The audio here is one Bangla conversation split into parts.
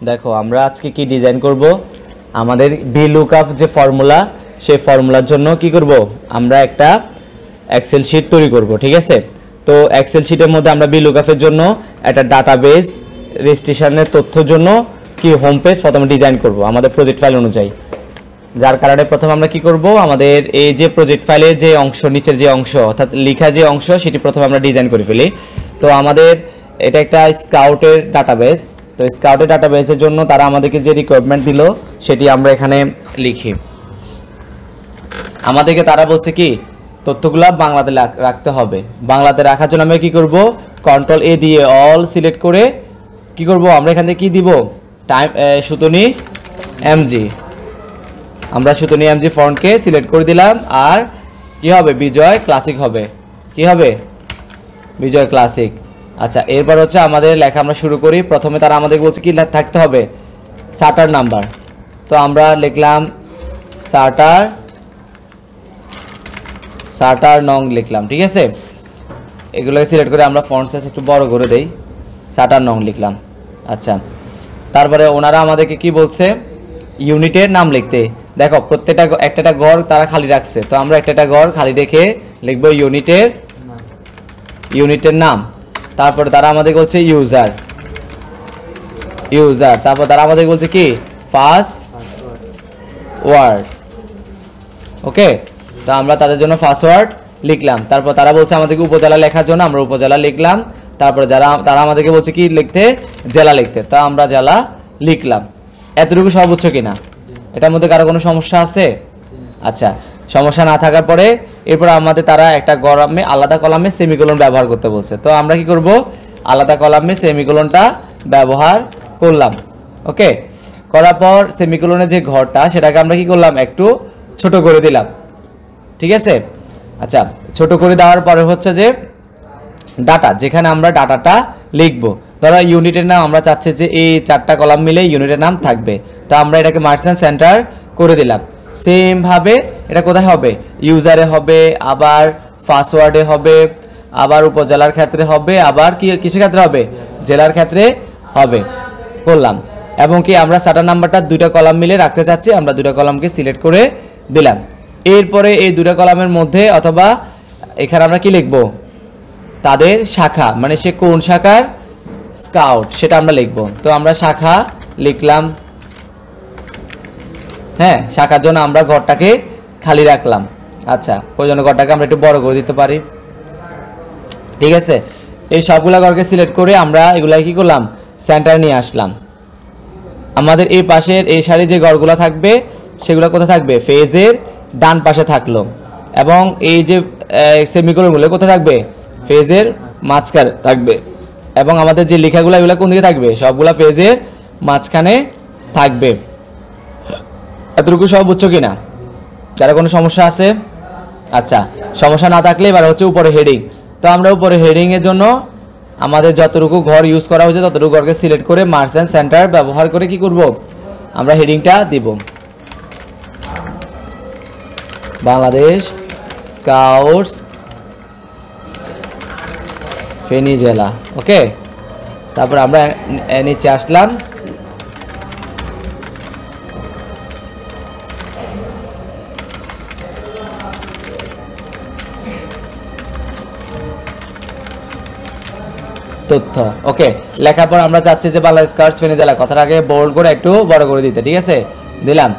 দেখো আমরা আজকে কি ডিজাইন করব আমাদের VLOOKUP যে ফর্মুলা সেই ফর্মুলার জন্য কি করব আমরা একটা এক্সেল শীট তৈরি করব ঠিক আছে তো এক্সেল শীটের মধ্যে আমরা VLOOKUP এর জন্য একটা ডাটাবেস রেজিস্ট্রেশনের তথ্যের জন্য কি হোম পেজ প্রথমে ডিজাইন করব আমাদের প্রজেক্ট ফাইল অনুযায়ী যার কারণে প্রথমে আমরা কি করব আমাদের এই যে প্রজেক্ট ফাইলের যে অংশ নিচের যে অংশ অর্থাৎ লেখা যে অংশ সেটি প্রথমে আমরা ডিজাইন করে ফেলি তো আমাদের এটা একটা স্কাউটের ডাটাবেস তো স্কাউটের ডাটাবেসের জন্য তারা আমাদেরকে যে রিকোয়ারমেন্ট দিল সেটি আমরা এখানে লিখি আমাদেরকে তারা বলছে কি তথ্যগুলো বাংলাতে রাখতে হবে বাংলাতে রাখার জন্য আমরা কি করব কন্ট্রোল এ দিয়ে অল সিলেক্ট করে কি করব আমরা এখান থেকে কি দিব টাইম সুতনি এমজি আমরা সুতনি এমজি ফন্টকে সিলেক্ট করে দিলাম আর কি হবে বিজয় ক্লাসিক হবে কি হবে বিজয় ক্লাসিক আচ্ছা এরপর হচ্ছে আমাদের লেখা আমরা শুরু করি প্রথমে তারা আমাদের বলছে কি থাকতে হবে চার্টার নাম্বার তো আমরা লিখলাম চার্টার নং লিখলাম ঠিক আছে এগুলোকে সিলেক্ট করে আমরা ফন্ট সাইজ একটু বড় করে দেই চার্টার নং লিখলাম আচ্ছা তারপরে ওনারা আমাদেরকে কি বলছে ইউনিটের নাম লিখতে দেখো প্রত্যেকটা একটা ঘর তারা খালি রাখছে তো আমরা একটা ঘর খালি রেখে লিখবো ইউনিটের নাম তারপরে তারা আমাদের বলছে ইউজার তারপর তারা আমাদের বলছে কি পাসওয়ার্ড ওকে তো আমরা তাদের জন্য পাসওয়ার্ড লিখলাম তারপর তারা বলছে আমাদেরকে উপজেলা লেখার জন্য আমরা উপজেলা লিখলাম তারপরে তারা আমাদেরকে বলছে কি লিখতে জেলা লিখতে তা আমরা জেলা লিখলাম এতটুকু সব বুঝছো কিনা এটার মধ্যে কারো কোনো সমস্যা আছে আচ্ছা সমস্যা না থাকার পরে এরপর আমাদের তারা একটা কলামে আলাদা কলামে সেমিকোলন ব্যবহার করতে বলছে তো আমরা কি করব আলাদা কলামে সেমিকোলনটা ব্যবহার করলাম ওকে করার পর সেমিকোলনের যে ঘরটা সেটাকে আমরা কি করলাম একটু ছোট করে দিলাম ঠিক আছে আচ্ছা ছোট করে দেওয়ার পরে হচ্ছে যে ডাটা যেখানে আমরা ডাটাটা লিখবো ধরো ইউনিটের নাম আমরা চাচ্ছি যে এই চারটা কলাম মিলে ইউনিটের নাম থাকবে তো আমরা এটাকে মার্চেন্ট সেন্টার করে দিলাম সেম ভাবে এটা কোথায় হবে ইউজারে হবে আবার পাসওয়ার্ডে হবে আবার উপজেলার ক্ষেত্রে হবে আবার কিসের ক্ষেত্রে হবে জেলার ক্ষেত্রে হবে করলাম এবং কি আমরা চার্টার নাম্বারটা দুইটা কলাম মিলে রাখতে চাচ্ছি আমরা দুইটা কলামকে সিলেক্ট করে দিলাম এরপরে এই দুইটা কলামের মধ্যে অথবা এখানে আমরা কি লিখবো তাদের শাখা মানে সে কোন শাখার স্কাউট সেটা আমরা লিখবো তো আমরা শাখা লিখলাম হ্যাঁ শাখার জন্য আমরা ঘরটাকে খালি রাখলাম আচ্ছা প্রয়োজনে ঘরটাকে আমরা একটু বড় করে দিতে পারি ঠিক আছে এই সবগুলা ঘরকে সিলেক্ট করে আমরা এগুলা কি করলাম সেন্টার নিয়ে আসলাম আমাদের এই পাশের এই সারি যে ঘরগুলো থাকবে সেগুলো কোথায় থাকবে ফেজের ডান পাশে থাকলো এবং এই যে সেমিকোলনগুলো কোথায় থাকবে ফেজের মাঝখানে থাকবে এবং আমাদের যে লেখাগুলো এগুলো কোন দিকে থাকবে সবগুলা ফেজের মাঝখানে থাকবে এতটুকু সব বুঝছো কিনা যারা কোনো সমস্যা আছে আচ্ছা সমস্যা না থাকলে এবার হচ্ছে উপরে হেডিং তো আমরা উপরে হেডিং এর জন্য আমাদের যতটুকু ঘর ইউজ করা হয়েছে ততটুকু ঘরকে সিলেক্ট করে মার্চেন্ট সেন্টার ব্যবহার করে কি করব আমরা হেডিংটা দিব বাংলাদেশ স্কাউটস ফেনী জেলা ওকে তারপর আমরা নিচে আসলাম তথ্য ওকে লেখার পর আমরা চাচ্ছি যে বাংলাদেশ স্কাউটস ফেনী জেলা কথাটা আগে বোল্ড করে একটু বড় করে দিতে ঠিক আছে দিলাম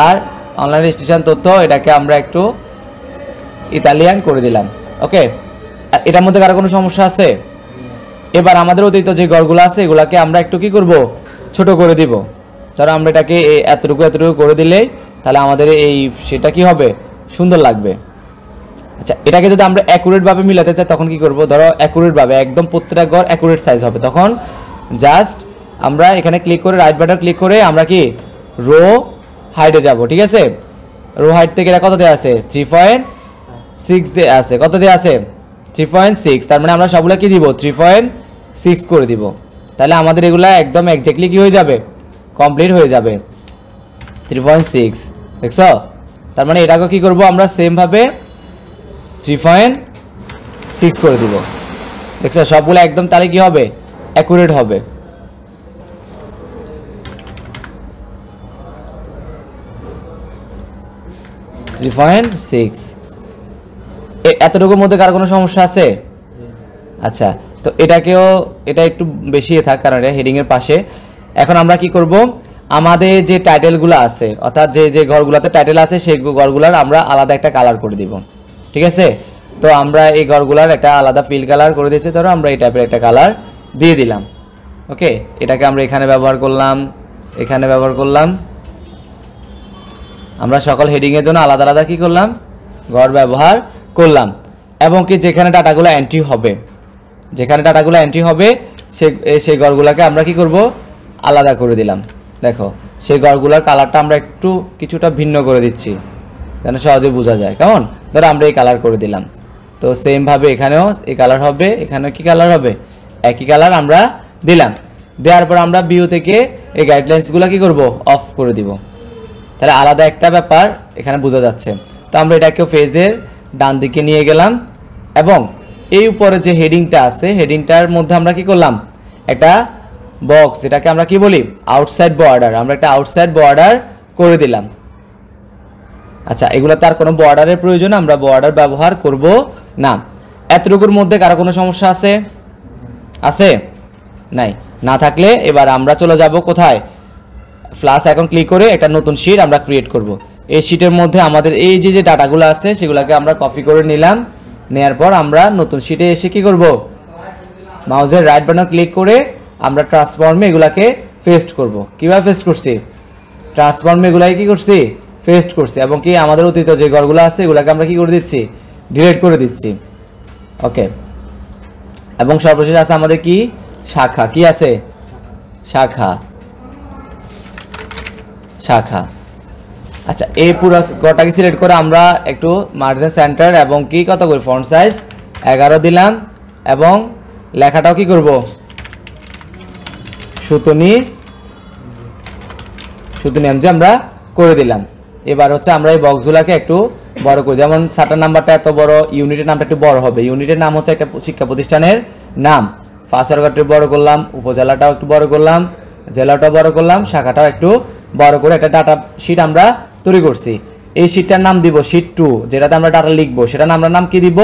আর অনলাইন রেজিস্ট্রেশন তথ্য এটাকে আমরা একটু ইতালিয়ান করে দিলাম ওকে এটার মধ্যে কারো কোনো সমস্যা আছে এবার আমাদের অতিরিক্ত যে ঘরগুলো আছে এগুলাকে আমরা একটু কি করব ছোট করে দিব ধরো আমরা এটাকে এতটুকু করে দিলেই তাহলে আমাদের এই সেটা কি হবে সুন্দর লাগবে আচ্ছা এটাকে যদি আমরা অ্যাকুরেট ভাবে মিলাতে চাই তখন কি করব ধরো অ্যাকুরেট ভাবে একদম প্রত্যেকটা ঘর অ্যাকুরেট সাইজ হবে তখন জাস্ট আমরা এখানে ক্লিক করে রাইট বাটন ক্লিক করে আমরা কি রো হাইটে যাব ঠিক আছে রো হাইট থেকে এটা কত দেয়া আছে 3.6 দেয়া আছে কত দেয়া আছে 3.6 তার মানে আমরা সবগুলা কি দিব 3.6 করে দিব তাহলে আমাদের এগুলা একদম এক্স্যাক্টলি কি হয়ে যাবে কমপ্লিট হয়ে যাবে 3.6 দেখছো তার মানে এটাকে কি করব আমরা সেম ভাবে 3.6 করে দিব দেখছো সবগুলো একদম তাহলে কি হবে অ্যাকুরেট হবে 3.6। এতটুকুর মধ্যে কার কোনো সমস্যা আছে? আচ্ছা, তো এটা একটু বেশি থাক, কারণ এটা হেডিংয়ের পাশে। এখন আমরা কি করব, আমাদের যে টাইটেলগুলো আছে, অর্থাৎ যে ঘরগুলোতে টাইটেল আছে সেই ঘরগুলোর আমরা আলাদা একটা কালার করে দিব। ঠিক আছে, তো আমরা এই ঘরগুলোর একটা আলাদা ফিল কালার করে দিয়েছি। ধরো আমরা এই টাইপের একটা কালার দিয়ে দিলাম। ওকে, এটাকে আমরা এখানে ব্যবহার করলাম, এখানে ব্যবহার করলাম। আমরা সকল হেডিংয়ের জন্য আলাদা আলাদা কি করলাম, ঘর ব্যবহার করলাম। এবং কি যেখানে ডাটাগুলো এন্ট্রি হবে, সেই ঘরগুলোকে আমরা কি করব, আলাদা করে দিলাম। দেখো সেই ঘরগুলোর কালারটা আমরা একটু কিছুটা ভিন্ন করে দিচ্ছি যেন সহজে বোঝা যায়। কেমন, ধরো আমরা এই কালার করে দিলাম। তো সেম ভাবে এখানেও এই কালার হবে, এখানেও কি কালার হবে, একই কালার আমরা দিলাম। দেওয়ার পর আমরা ভিউ থেকে এই গাইডলাইন্সগুলো কি করব, অফ করে দিব। তাহলে আলাদা একটা ব্যাপার এখানে বোঝা যাচ্ছে। তো আমরা এটাকে পেজের ডান দিকে নিয়ে গেলাম এবং এই উপরে যে হেডিংটা আছে, হেডিংটার মধ্যে আমরা কি করলাম, একটা বক্স, এটাকে আমরা কি বলি, আউটসাইড বর্ডার। আমরা একটা আউটসাইড বর্ডার করে দিলাম। আচ্ছা, এগুলো তার কোনো বর্ডারের প্রয়োজন, আমরা বর্ডার ব্যবহার করব না। এতটুকুর মধ্যে কারো কোনো সমস্যা আছে? নাই। না থাকলে এবার আমরা চলে যাব কোথায়, প্লাস আইকন ক্লিক করে একটা নতুন শীট আমরা ক্রিয়েট করব। এই শীটের মধ্যে আমাদের এই যে ডাটাগুলো আছে সেগুলোকে আমরা কপি করে নিলাম। নেয়ার পর আমরা নতুন শীটে এসে কি করব, মাউসের রাইট বাটন ক্লিক করে আমরা ট্রান্সফর্মে এগুলাকে পেস্ট করব। কিভাবে পেস্ট করছি, ট্রান্সফর্মে এগুলাকে কি করছি, পেস্ট করছি। এবং কি আমাদের অতীত যে ঘরগুলো আছে এগুলাকে আমরা কি করে দিচ্ছি, ডিলিট করে দিচ্ছি। ওকে, এবং সর্বশেষ আছে আমাদের কি, শাখা। কি আছে, শাখা। আচ্ছা, এই পুরো ঘরটাকে সিলেক্ট করে আমরা একটু মার্জিন সেন্টার এবং কি কত করে ফন্ট সাইজ 11 দিলাম এবং লেখাটাও কি করব, সুতনি এমজি আমরা করে দিলাম। এবার হচ্ছে আমরা এই বক্সগুলোকে একটু বড় করি, যেমন সাটার নাম্বারটা এত বড়, ইউনিটের নামটা একটু বড় হবে। ইউনিটের নাম হচ্ছে একটা শিক্ষা প্রতিষ্ঠানের নাম। ফার্স্ট বড় করলাম, উপজেলাটাও একটু বড় করলাম, জেলাটাও বড় করলাম, শাখাটাও একটু বড় করে একটা ডাটা শিট আমরা তৈরি করছি। এই শিটটার নাম দিব শিট 2, যেটাতে আমরা ডাটা লিখবো। সেটার নাম কি দিব,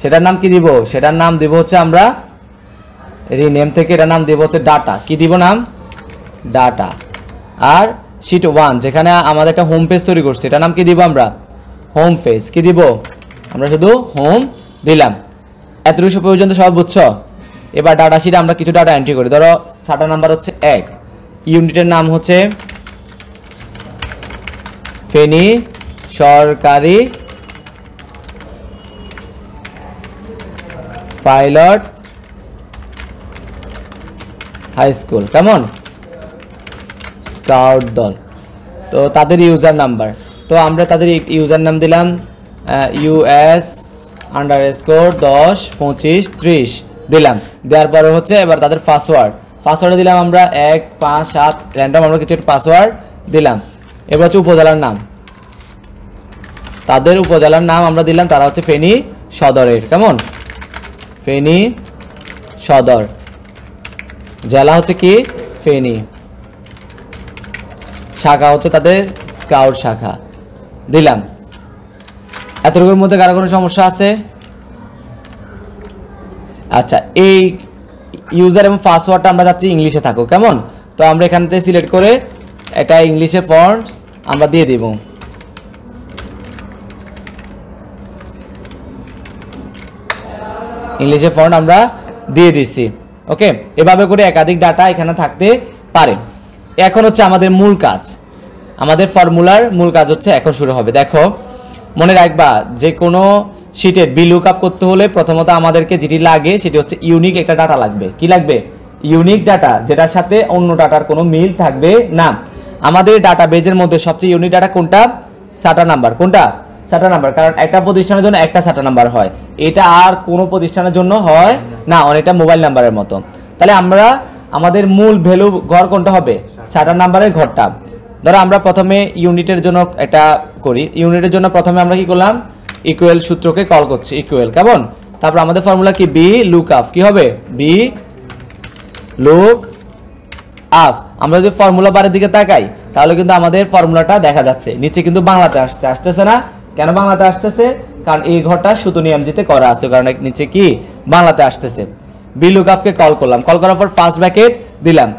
সেটার নাম দিব হচ্ছে আমরা রিনেম থেকে এটার নাম দিব হচ্ছে ডাটা। কি দিব নাম, ডাটা। আর শিট 1 যেখানে আমাদের একটা হোম পেজ তৈরি করছি, এটার নাম কি দিব আমরা, হোম পেজ। কি দিব, আমরা শুধু হোম দিলাম। এতটুকু পর্যন্ত সব বুঝছো? এবার ডাটা শিটে আমরা কিছু ডাটা এন্ট্রি করি। ধরো সাটা নাম্বার হচ্ছে 1, ইউনিটের নাম হচ্ছে ফেনী সরকারি পাইলট হাই স্কুল। কেমন, স্কাউট দল। তো তাদের ইউজার নাম্বার, তো আমরা তাদের ইউজার নাম দিলাম US_102530 দিলাম। দেওয়ার পরে হচ্ছে এবার তাদের পাসওয়ার্ড দিলাম আমরা 157 র্যান্ডম, আমরা কিছু পাসওয়ার্ড দিলাম। এবার হচ্ছে উপজেলার নাম, তাদের উপজেলার নাম আমরা দিলাম, তারা হচ্ছে ফেনী সদরের। কেমন, ফেনী সদর। জেলা হচ্ছে কি, ফেনী। শাখা হচ্ছে তাদের স্কাউট শাখা দিলাম। এতটুকুর মধ্যে কারো কোনো সমস্যা আছে? আচ্ছা, এই ইউজার এবং পাসওয়ার্ডটা আমরা চাচ্ছি ইংলিশে থাকুক। কেমন, তো আমরা এখান থেকে সিলেক্ট করে এটা ইংলিশে ফন্টস আমরা দিয়ে দিব। ইংলিশে ফন্ট আমরা দিয়ে দিছি। ওকে, এভাবে করে একাধিক ডাটা এখানে থাকতে পারে। এখন হচ্ছে আমাদের মূল কাজ, আমাদের ফর্মুলার মূল কাজ হচ্ছে এখন শুরু হবে। দেখো, মনে রাখবা যে কোনো শিটের VLOOKUP করতে হলে প্রথমত আমাদেরকে যেটি লাগে সেটি হচ্ছে ইউনিক একটা ডাটা লাগবে। কি লাগবে, ইউনিক ডাটা, যেটার সাথে অন্য ডাটার কোনো মিল থাকবে না। আমাদের ডাটাবেজের মধ্যে সবচেয়ে ইউনিক ডাটা কোনটা, সাটা নাম্বার। কোনটা, সাটা নাম্বার, কারণ একটা প্রতিষ্ঠানের জন্য একটা সাটা নাম্বার হয়, এটা আর কোনো প্রতিষ্ঠানের জন্য হয় না, অনেকটা মোবাইল নাম্বারের মতো। তাহলে আমরা আমাদের মূল ভ্যালু ঘর কোনটা হবে, সাটা নাম্বারের ঘরটা। ধরো আমরা প্রথমে ইউনিটের জন্য এটা করি। ইউনিটের জন্য প্রথমে আমরা কি করলাম, ইকুয়াল সূত্রকে কল করছি, ইকুয়াল। কেমন, তারপর আমাদের ফর্মুলা কি, VLOOKUP। কি হবে, VLOOKUP। আমরা যদি ফর্মুলা বারের দিকে তাকাই তাহলে কিন্তু আমাদের ফর্মুলাটা দেখা যাচ্ছে। নিচে কিন্তু বাংলাতে আসতেছে না। কেন বাংলাতে আসতেছে? কারণ এই ঘরটা শুধু নিয়মজিতে করা আছে, কারণ নিচে কি বাংলাতে আসতেছে। VLOOKUP-কে কল করলাম, কল করার পর ফার্স্ট ব্র্যাকেট দিলাম।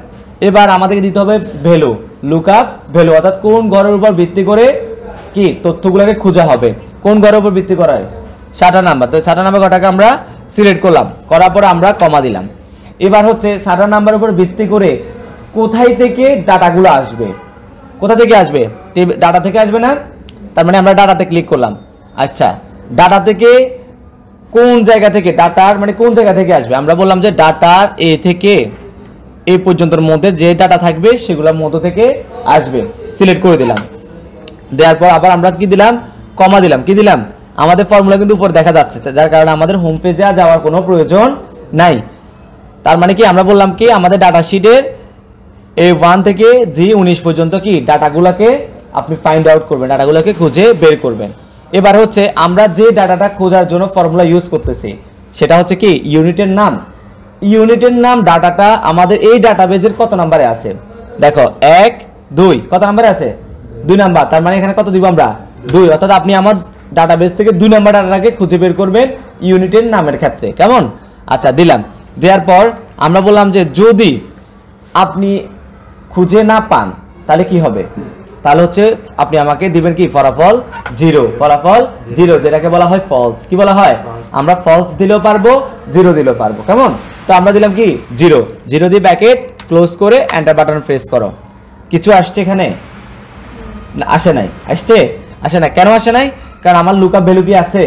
এবার আমাদেরকে দিতে হবে ভ্যালু, লুকআপ ভ্যালু, অর্থাৎ কোন ঘরের উপর ভিত্তি করে কি তথ্যগুলোকে খোঁজা হবে, কোন ঘরের উপর ভিত্তি করা হয়, 7 নাম্বার। তো 7 নাম্বার ঘরটাকে আমরা সিলেক্ট করলাম, করার পর আমরা কমা দিলাম। এবার হচ্ছে 7 নাম্বার উপর ভিত্তি করে কোথায় থেকে ডাটাগুলো আসবে, কোথা থেকে আসবে, ডাটা থেকে আসবে না, তার মানে আমরা ডাটাতে ক্লিক করলাম। আচ্ছা, ডাটা থেকে কোন জায়গা থেকে, ডাটার মানে কোন জায়গা থেকে আসবে, আমরা বললাম যে ডাটার এ থেকে এই পর্যন্তর মধ্যে যে ডাটা থাকবে সেগুলোর মধ্য থেকে আসবে, সিলেক্ট করে দিলাম। দেওয়ার পর আবার আমরা কি দিলাম, কমা দিলাম। কি দিলাম, আমাদের ফর্মুলা কিন্তু উপরে দেখা যাচ্ছে, যার কারণে আমাদের হোম পেজে যাওয়ার কোনো প্রয়োজন নাই। তার মানে কি আমরা বললাম কি আমাদের ডাটা শিটের A1 থেকে G19 পর্যন্ত কি ডাটাগুলোকে আপনি ফাইন্ড আউট করবেন, ডাটাগুলোকে খুঁজে বের করবেন। এবার হচ্ছে আমরা যে ডাটাটা খোঁজার জন্য ফর্মুলা ইউজ করতেছি সেটা হচ্ছে কি ইউনিটের নাম। ইউনিটের নাম ডাটাটা আমাদের এই ডাটাবেজের কত নম্বরে আছে, দেখো 1 2 কত নম্বরে আছে, 2 নাম্বার। তার মানে এখানে কত দিব আমরা, 2, অর্থাৎ আপনি আমার ডাটাবেস থেকে 2 নাম্বার ডাটাটাকে খুঁজে বের করবেন ইউনিটের নামের ক্ষেত্রে। কেমন? আচ্ছা, দিলাম। দেওয়ার পর আমরা বললাম যে যদি আপনি খুঁজে না পান তাহলে কি হবে, তাহলে হচ্ছে আপনি আমাকে দিবেন কি ফলাফল 0, ফলাফল 0, যেটাকে বলা হয় ফলস। কি বলা হয়, আমরা ফলস দিলেও পারবো, 0 দিলেও পারবো। কেমন? তো আমরা দিলাম কি 0, 0 দিয়ে ব্র্যাকেট ক্লোজ করে এন্টার বাটন প্রেস করো। কিছু আসছে এখানে, আসে নাই, আসে না। কেন আসে নাই? কারণ আমার লুকআপ ভ্যালু কি আছে,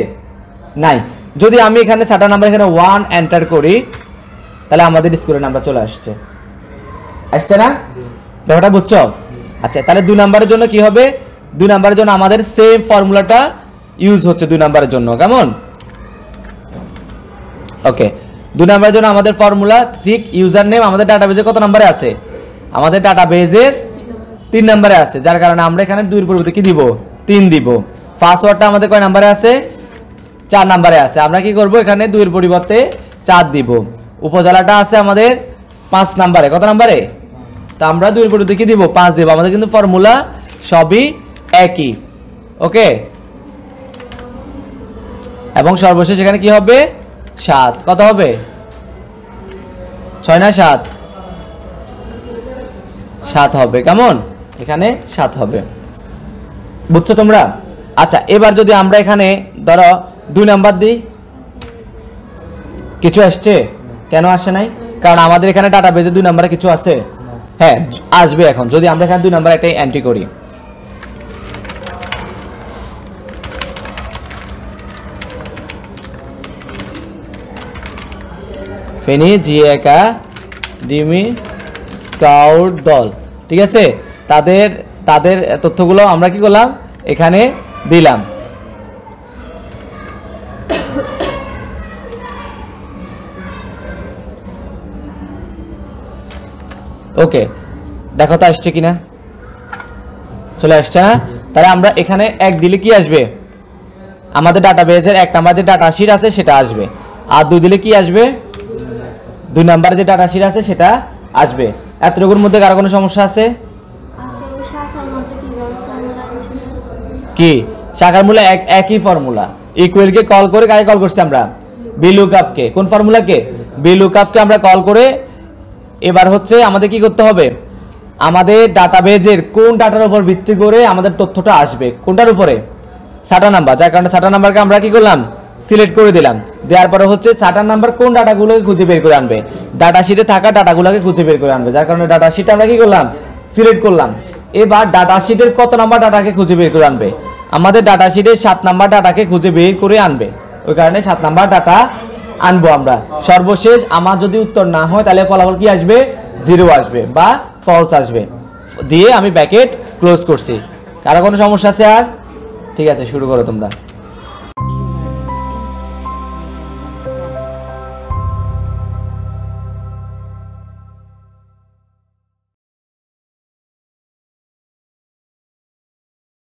নাই। যদি আমি এখানে 7 নাম্বার এখানে 1 এন্টার করি তাহলে আমাদের স্কুলের নাম্বার চলে আসছে না, ব্যাপারটা বুঝছো? আচ্ছা, তাহলে 2 নাম্বারের জন্য কি হবে, 2 নাম্বারের জন্য আমাদের সেম ফর্মুলাটা ইউজ হচ্ছে 2 নাম্বারের জন্য। কেমন? ওকে, 2 নাম্বারের জন্য আমাদের ফর্মুলা ঠিক ইউজার নেম আমাদের ডাটাবেজে কত নম্বরে আছে, আমাদের ডাটাবেজের 3 নম্বরে আছে, যার কারণে আমরা এখানে 2 এর পরিবর্তে কি দিব, 3 দিব। পাসওয়ার্ডটা আমাদের কয় নম্বরে আছে, 4 নম্বরে আছে। আমরা কি করব, এখানে 2 এর পরিবর্তে 4 দিব। উপজেলাটা আছে আমাদের 5 নম্বরে, কত নম্বরে, তা আমরা 2 এর পরিবর্তে কি দিব, 5 দিব। আমাদের কিন্তু ফর্মুলা সবই একই। ওকে, এবং সর্বশেষ এখানে কি হবে, 7, কত হবে, 6 না 7, 7 হবে। কেমন? এখানে 7 হবে, বুঝছো তোমরা? আচ্ছা, এবার যদি আমরা এখানে ধরো 2 নাম্বার দিই, কিছু আসছে, কেন আসে নাই? কারণ আমাদের এখানে ডাটাবেজে 2 নাম্বারে কিছু আছে, হ্যাঁ আসবে। এখন যদি আমরা এখানে 2 নাম্বার একটা এন্ট্রি করি, ফেনী জি একাডেমি স্কাউট দল, ঠিক আছে, তাদের তথ্যগুলো আমরা কি করলাম, এখানে দিলাম। ওকে, দেখো তো আসছে কিনা, চলে আসছে না? তাহলে আমরা এখানে 1 দিলে কি আসবে, আমাদের ডাটাবেজের 1 নাম্বার যে ডাটা শিট আছে সেটা আসবে। আর 2 দিলে কি আসবে, 2 নাম্বার যে ডাটা শিট আছে সেটা আসবে। এতটুকুর মধ্যে কারো কোনো সমস্যা আছে? কি শাখার মূলে একই ফর্মুলা, ইকুয়াল কে কল করে কাকে কল করছি আমরা, VLOOKUP কে। কোন ফর্মুলাকে, VLOOKUP কে আমরা কল করে এবার হচ্ছে আমাদের কি করতে হবে, আমাদের ডাটাবেজের কোন ডাটার উপর ভিত্তি করে আমাদের তথ্যটা আসবে, কোনটার উপরে, 7 নাম্বার। যার কারণে 7 নাম্বারকে আমরা কি করলাম, সিলেক্ট করে দিলাম। দেওয়ার পরে হচ্ছে 7 নাম্বার কোন ডাটাগুলোকে খুঁজে বের করে আনবে, ডাটা শিটে থাকা ডাটাগুলোকে খুঁজে বের করে আনবে। যার কারণে ডাটা শিট আমরা কি করলাম, সিলেক্ট করলাম। এবার ডাটা শিটের কত নাম্বার ডাটাকে খুঁজে বের করে আনবে, আমাদের ডাটা শিটের 7 নাম্বার ডাটাকে খুঁজে বের করে আনবে। ওই কারণে 7 নাম্বার ডাটা আনবো আমরা। সর্বশেষ আমার যদি উত্তর না হয় তাহলে ফলাফল কি আসবে, 0 আসবে বা ফলস আসবে। দিয়ে আমি ব্র্যাকেট ক্লোজ করছি। কারো কোনো সমস্যা আছে আর? ঠিক আছে, শুরু করো তোমরা।